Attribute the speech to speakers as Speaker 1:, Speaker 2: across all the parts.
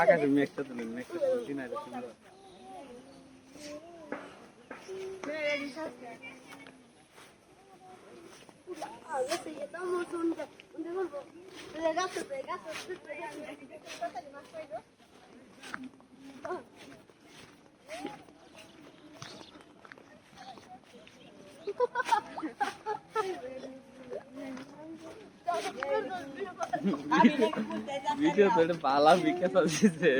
Speaker 1: আকাশে মেঘটা তুলেন মেঘটা কিনারে সুন্দর ভিডিও তো পালা বিকাশ আছে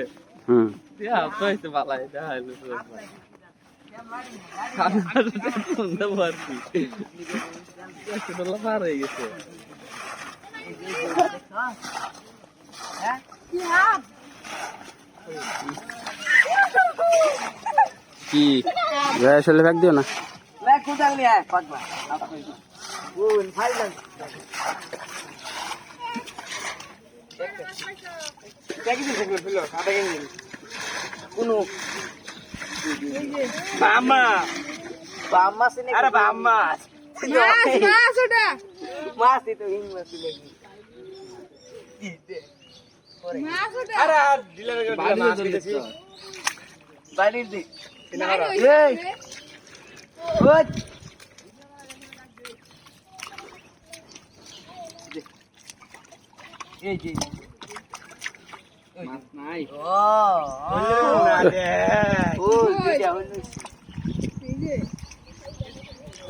Speaker 1: তো হইছে পালা এটা হইলো সুন্দর পারছি পার হয়ে গেছে কি আসলে ব্যাগ দিও না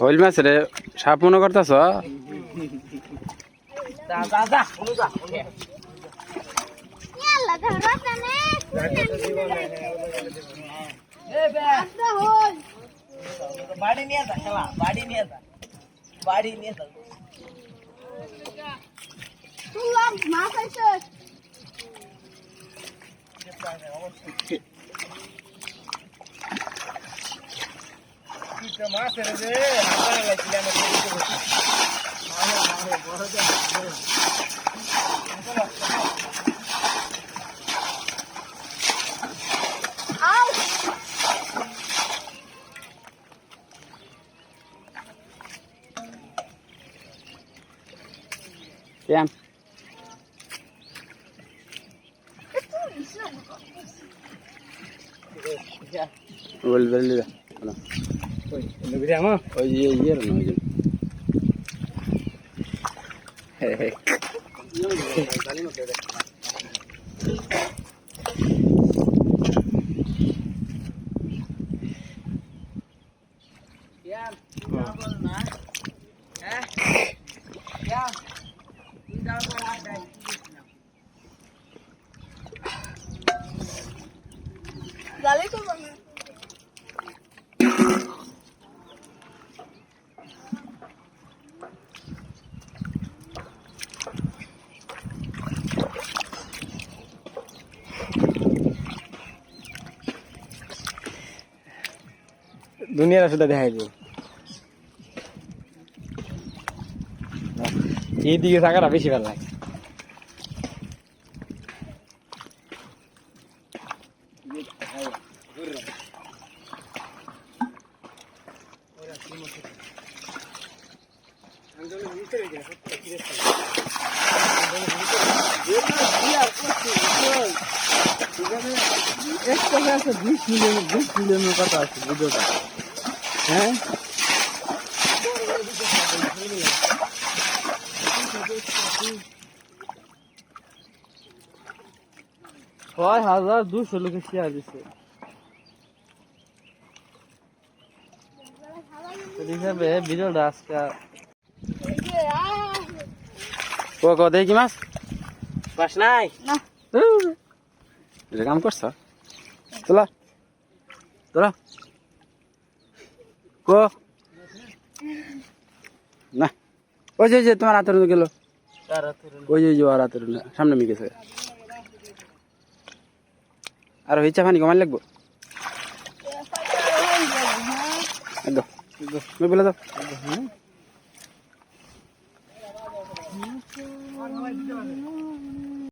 Speaker 1: হইল মাছ রে সাপ মনে করতেছ
Speaker 2: বাড়ি নিয়ে যা খেলা বাড়ি নিয়ে যা বাড়ি নিয়ে যা মাছ আছে মাছ রে
Speaker 1: কেন বলবে ওই ইয়ে দুনিয়ার আসলে দেখাই দিও এইদিকে থাকাটা বেশি ভালো লাগে একটা 20 মিলিয়নের কথা আছে ভিডিওটা হ্যাঁ 6,200 লোকে শেয়ার দিচ্ছে হিসাবে ভিডিওটা আজকে দেখি কি মাছ
Speaker 2: বাস নাই
Speaker 1: না কাম করছ তোলা তোলা কো না ওই যে তোমার হাতের গেল ওই যে আর হাতের সামনে মিগেছে আর হইচা পানি কমাই লাগবো একদম বলে দাও